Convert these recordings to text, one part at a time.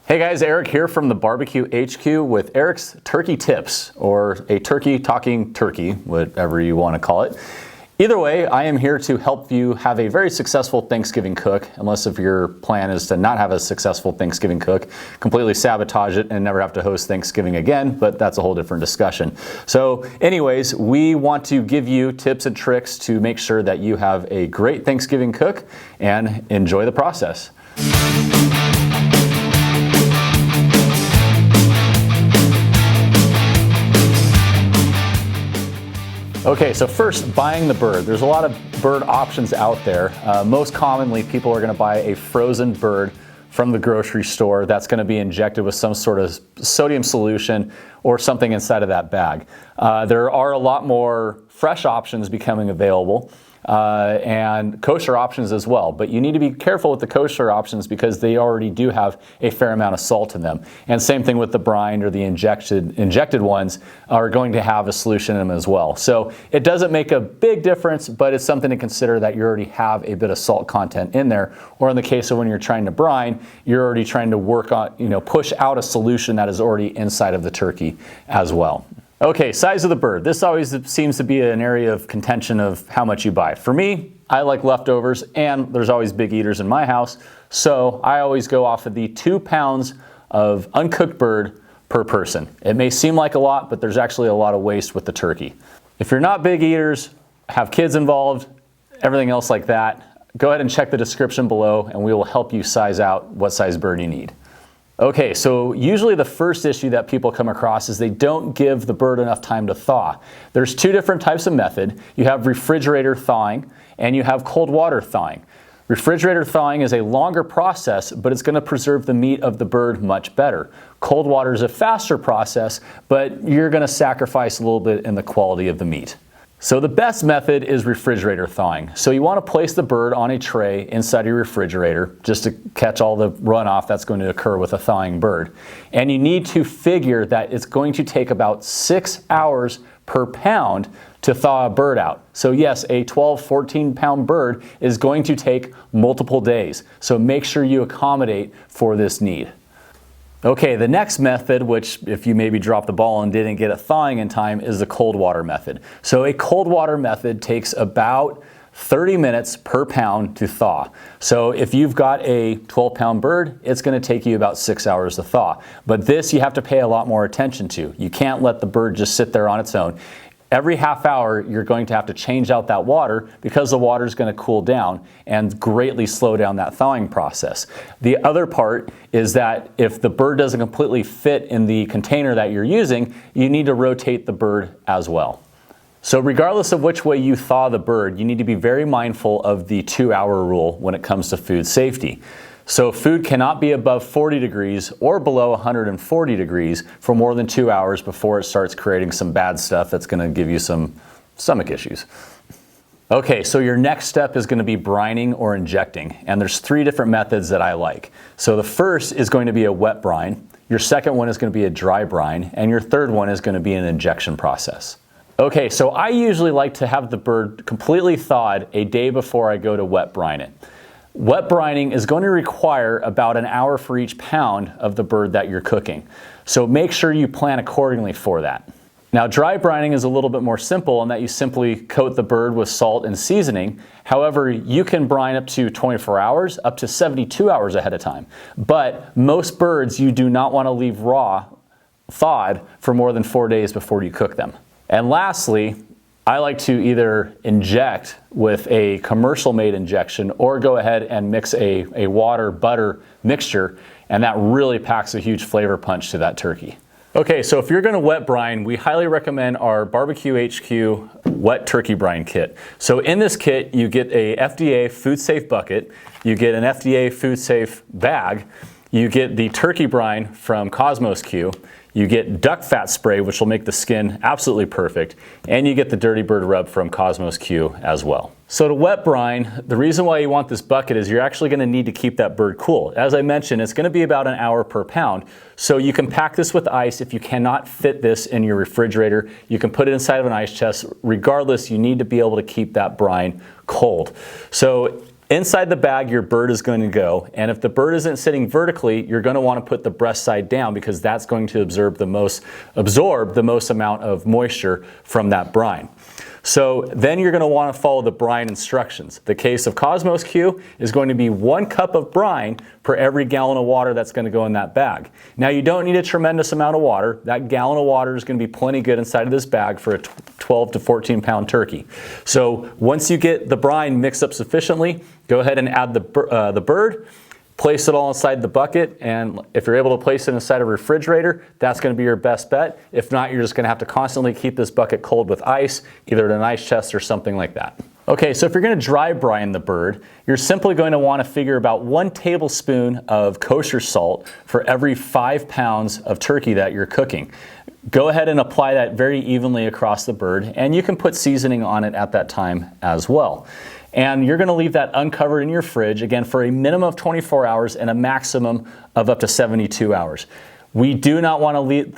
Hey guys, Eric here from the BBQ HQ with Eric's Turkey Tips, or a turkey talking turkey, whatever you want to call it. Either way, I am here to help you have a very successful Thanksgiving cook, unless if your plan is to not have a successful Thanksgiving cook, completely sabotage it and never have to host Thanksgiving again, but that's a whole different discussion. So anyways, we want to give you tips and tricks to make sure that you have a great Thanksgiving cook and enjoy the process. Okay, so first, buying the bird. There's a lot of bird options out there. Most commonly, people are going to buy a frozen bird from the grocery store that's going to be injected with some sort of sodium solution or something inside of that bag. There are a lot more fresh options becoming available. And kosher options as well. But you need to be careful with the kosher options because they already do have a fair amount of salt in them. And same thing with the brine or the injected ones are going to have a solution in them as well. So it doesn't make a big difference, but it's something to consider that you already have a bit of salt content in there. Or in the case of when you're trying to brine, you're already trying to work on, push out a solution that is already inside of the turkey as well. Okay, size of the bird. This always seems to be an area of contention of how much you buy. For me, I like leftovers, and there's always big eaters in my house, so I always go off of the 2 pounds of uncooked bird per person. It may seem like a lot, but there's actually a lot of waste with the turkey. If you're not big eaters, have kids involved, everything else like that, go ahead and check the description below, and we will help you size out what size bird you need. Okay, so usually the first issue that people come across is they don't give the bird enough time to thaw. There's two different types of method. You have refrigerator thawing and you have cold water thawing. Refrigerator thawing is a longer process, but it's going to preserve the meat of the bird much better. Cold water is a faster process, but you're going to sacrifice a little bit in the quality of the meat. So the best method is refrigerator thawing. So you want to place the bird on a tray inside your refrigerator just to catch all the runoff that's going to occur with a thawing bird. And you need to figure that it's going to take about 6 hours per pound to thaw a bird out. So yes, a 12, 14 pound bird is going to take multiple days. So make sure you accommodate for this need. Okay, the next method, which if you maybe dropped the ball and didn't get it thawing in time, is the cold water method. So a cold water method takes about 30 minutes per pound to thaw. So if you've got a 12-pound bird, it's going to take you about 6 hours to thaw. But this you have to pay a lot more attention to. You can't let the bird just sit there on its own. Every half hour, you're going to have to change out that water because the water is going to cool down and greatly slow down that thawing process. The other part is that if the bird doesn't completely fit in the container that you're using, you need to rotate the bird as well. So regardless of which way you thaw the bird, you need to be very mindful of the 2-hour rule when it comes to food safety. So food cannot be above 40 degrees or below 140 degrees for more than 2 hours before it starts creating some bad stuff that's going to give you some stomach issues. Okay, so your next step is going to be brining or injecting, and there's 3 different methods that I like. So the first is going to be a wet brine, your second one is going to be a dry brine, and your third one is going to be an injection process. Okay, so I usually like to have the bird completely thawed a day before I go to wet brine it. Wet brining is going to require about an hour for each pound of the bird that you're cooking. So make sure you plan accordingly for that. Now, dry brining is a little bit more simple in that you simply coat the bird with salt and seasoning. However, you can brine up to 24 hours, up to 72 hours ahead of time. But most birds you do not want to leave raw, thawed, for more than 4 days before you cook them. And lastly, I like to either inject with a commercial made injection or go ahead and mix a water butter mixture, and that really packs a huge flavor punch to that turkey. Okay, so if you're going to wet brine, we highly recommend our BBQ HQ wet turkey brine kit. So in this kit, you get a FDA food safe bucket, you get an FDA food safe bag, you get the turkey brine from Cosmos Q, you get duck fat spray, which will make the skin absolutely perfect, and you get the Dirty Bird Rub from Cosmos Q as well. So to wet brine, the reason why you want this bucket is you're actually going to need to keep that bird cool. As I mentioned, it's going to be about an hour per pound. So you can pack this with ice. If you cannot fit this in your refrigerator, you can put it inside of an ice chest. Regardless, you need to be able to keep that brine cold. So Inside the bag, your bird is going to go, and if the bird isn't sitting vertically, you're going to want to put the breast side down because that's going to absorb the most amount of moisture from that brine. So then you're going to want to follow the brine instructions. The case of Cosmos Q is going to be 1 cup of brine per every gallon of water that's going to go in that bag. Now you don't need a tremendous amount of water. That gallon of water is going to be plenty good inside of this bag for a 12 to 14 pound turkey. So once you get the brine mixed up sufficiently, go ahead and add the bird. Place it all inside the bucket, and if you're able to place it inside a refrigerator, that's going to be your best bet. If not, you're just going to have to constantly keep this bucket cold with ice, either at an ice chest or something like that. Okay, so if you're going to dry brine the bird, you're simply going to want to figure about 1 tablespoon of kosher salt for every 5 pounds of turkey that you're cooking. Go ahead and apply that very evenly across the bird, and you can put seasoning on it at that time as well. And you're going to leave that uncovered in your fridge, again, for a minimum of 24 hours and a maximum of up to 72 hours. We do not want to let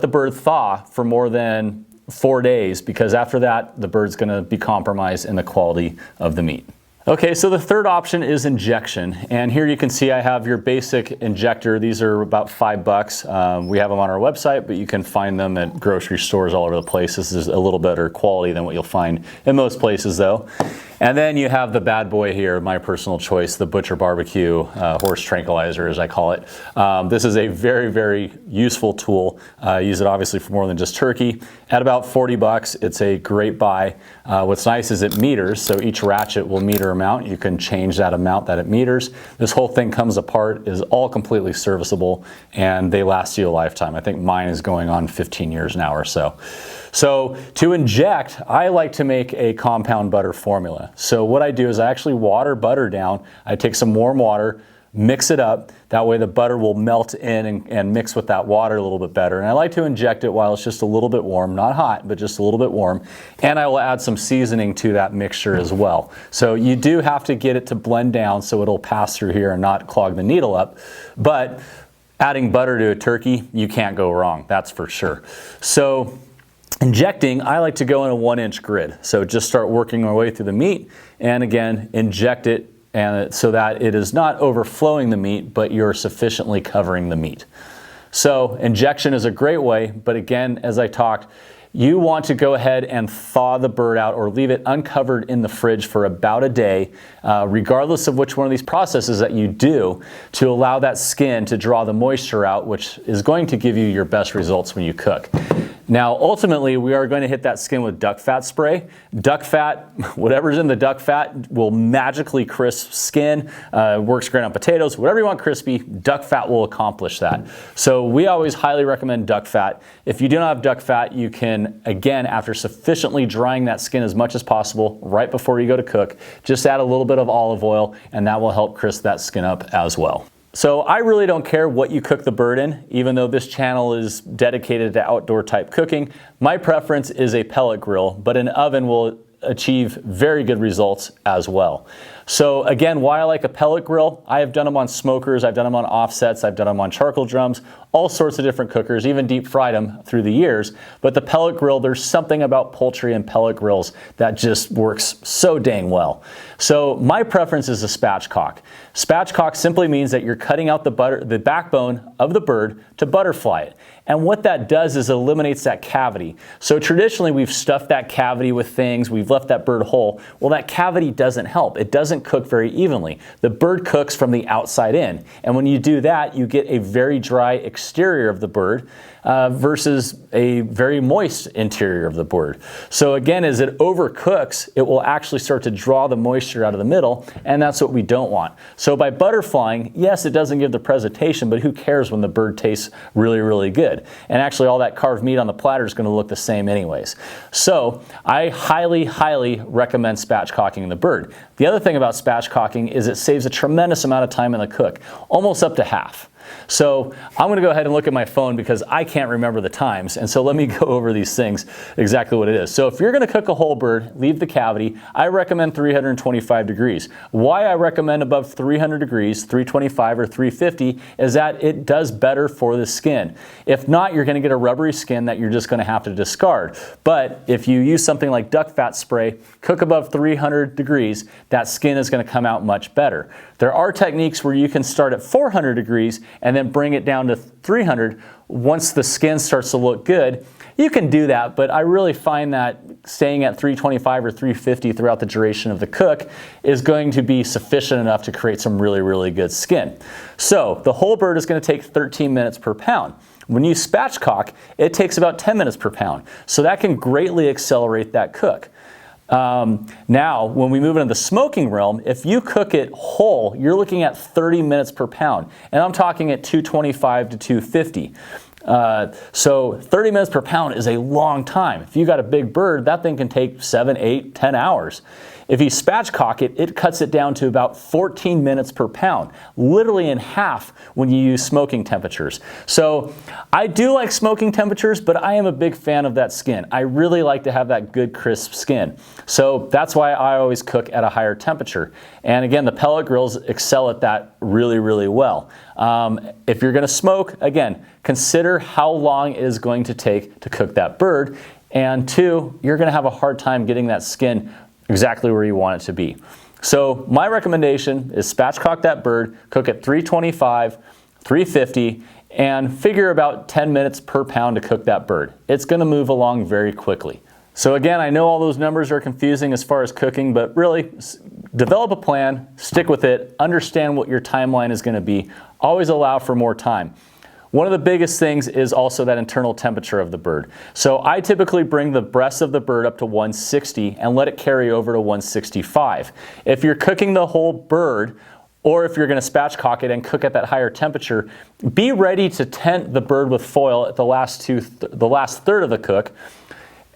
the bird thaw for more than 4 days, because after that, the bird's going to be compromised in the quality of the meat. Okay, so the third option is injection, and here you can see I have your basic injector. These are about $5. We have them on our website, but you can find them at grocery stores all over the place. This is a little better quality than what you'll find in most places though. And then you have the bad boy here, my personal choice, the Butcher Barbecue horse tranquilizer, as I call it. This is a very, very useful tool. Use it obviously for more than just turkey. At about $40, it's a great buy. What's nice is it meters, so each ratchet will meter amount. You can change that amount that it meters. This whole thing comes apart, is all completely serviceable, and they last you a lifetime. I think mine is going on 15 years now or so. So to inject, I like to make a compound butter formula. So what I do is I actually water butter down. I take some warm water, mix it up. That way the butter will melt in and mix with that water a little bit better. And I like to inject it while it's just a little bit warm, not hot, but just a little bit warm. And I will add some seasoning to that mixture as well. So you do have to get it to blend down so it'll pass through here and not clog the needle up. But adding butter to a turkey, you can't go wrong, that's for sure. So injecting, I like to go in a 1-inch grid. So just start working our way through the meat, and again, inject it and so that it is not overflowing the meat, but you're sufficiently covering the meat. So injection is a great way, but again, as I talked, you want to go ahead and thaw the bird out or leave it uncovered in the fridge for about a day, regardless of which one of these processes that you do, to allow that skin to draw the moisture out, which is going to give you your best results when you cook. Now, ultimately, we are going to hit that skin with duck fat spray. Duck fat, whatever's in the duck fat, will magically crisp skin. Works great on potatoes. Whatever you want crispy, duck fat will accomplish that. So we always highly recommend duck fat. If you do not have duck fat, you can, again, after sufficiently drying that skin as much as possible, right before you go to cook, just add a little bit of olive oil, and that will help crisp that skin up as well. So I really don't care what you cook the bird in, even though this channel is dedicated to outdoor type cooking. My preference is a pellet grill, but an oven will achieve very good results as well. So again, why I like a pellet grill, I have done them on smokers, I've done them on offsets, I've done them on charcoal drums, all sorts of different cookers, even deep fried them through the years. But the pellet grill, there's something about poultry and pellet grills that just works so dang well. So my preference is a spatchcock. Spatchcock simply means that you're cutting out the backbone of the bird to butterfly it. And what that does is eliminates that cavity. So traditionally we've stuffed that cavity with things, we've left that bird whole. Well, that cavity doesn't help. It doesn't cook very evenly. The bird cooks from the outside in. And when you do that, you get a very dry exterior of the bird versus a very moist interior of the bird. So again, as it overcooks, it will actually start to draw the moisture out of the middle, and that's what we don't want. So by butterflying, yes, it doesn't give the presentation, but who cares when the bird tastes really, really good? And actually all that carved meat on the platter is going to look the same anyways. So I highly, highly recommend spatchcocking the bird. The other thing about spatchcocking is it saves a tremendous amount of time in the cook, almost up to half. So I'm going to go ahead and look at my phone because I can't remember the times. And so let me go over these things, exactly what it is. So if you're going to cook a whole bird, leave the cavity, I recommend 325 degrees. Why I recommend above 300 degrees, 325 or 350, is that it does better for the skin. If not, you're going to get a rubbery skin that you're just going to have to discard. But if you use something like duck fat spray, cook above 300 degrees, that skin is going to come out much better. There are techniques where you can start at 400 degrees and then bring it down to 300 once the skin starts to look good. You can do that, but I really find that staying at 325 or 350 throughout the duration of the cook is going to be sufficient enough to create some really, really good skin. So the whole bird is going to take 13 minutes per pound. When you spatchcock, it takes about 10 minutes per pound. So that can greatly accelerate that cook. Now, when we move into the smoking realm, if you cook it whole, you're looking at 30 minutes per pound. And I'm talking at 225 to 250. So 30 minutes per pound is a long time. If you got a big bird, that thing can take 7, 8, 10 hours. If you spatchcock it, it cuts it down to about 14 minutes per pound, literally in half when you use smoking temperatures. So I do like smoking temperatures, but I am a big fan of that skin. I really like to have that good crisp skin. So that's why I always cook at a higher temperature. And again, the pellet grills excel at that really, really well. If you're going to smoke, again, consider how long it is going to take to cook that bird. And two, you're going to have a hard time getting that skin exactly where you want it to be. So my recommendation is spatchcock that bird, cook at 325, 350, and figure about 10 minutes per pound to cook that bird. It's going to move along very quickly. So again, I know all those numbers are confusing as far as cooking, but really develop a plan, stick with it, understand what your timeline is going to be, always allow for more time. One of the biggest things is also that internal temperature of the bird. So I typically bring the breast of the bird up to 160 and let it carry over to 165. If you're cooking the whole bird, or if you're going to spatchcock it and cook at that higher temperature, be ready to tent the bird with foil at the last third of the cook.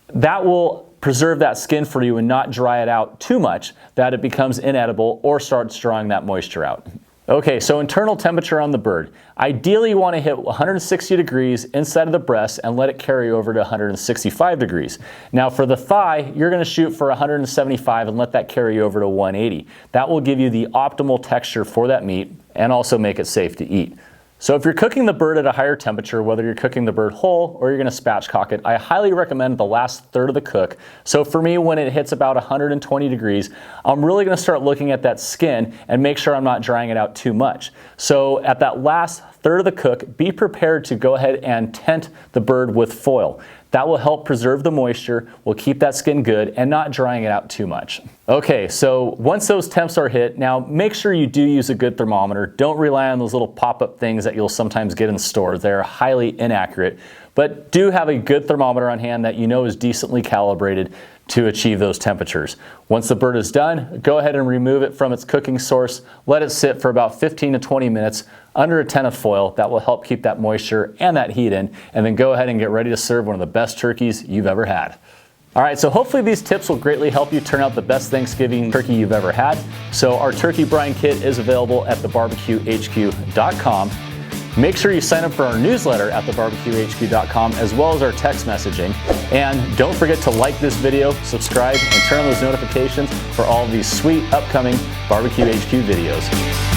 That will preserve that skin for you and not dry it out too much that it becomes inedible or starts drawing that moisture out. Okay, so internal temperature on the bird. Ideally, you want to hit 160 degrees inside of the breast and let it carry over to 165 degrees. Now for the thigh, you're going to shoot for 175 and let that carry over to 180. That will give you the optimal texture for that meat and also make it safe to eat. So if you're cooking the bird at a higher temperature, whether you're cooking the bird whole or you're going to spatchcock it, I highly recommend the last third of the cook. So for me, when it hits about 120 degrees, I'm really going to start looking at that skin and make sure I'm not drying it out too much. So at that last third of the cook, be prepared to go ahead and tent the bird with foil. That will help preserve the moisture, will keep that skin good, and not drying it out too much. Okay, so once those temps are hit, now make sure you do use a good thermometer. Don't rely on those little pop-up things that you'll sometimes get in stores. They're highly inaccurate, but do have a good thermometer on hand that you know is decently calibrated to achieve those temperatures. Once the bird is done, go ahead and remove it from its cooking source. Let it sit for about 15 to 20 minutes under a tent of foil. That will help keep that moisture and that heat in, and then go ahead and get ready to serve one of the best turkeys you've ever had. All right, so hopefully these tips will greatly help you turn out the best Thanksgiving turkey you've ever had. So our turkey brine kit is available at theBBQHQ.com. Make sure you sign up for our newsletter at theBBQHQ.com as well as our text messaging. And don't forget to like this video, subscribe, and turn on those notifications for all of these sweet upcoming BBQ HQ videos.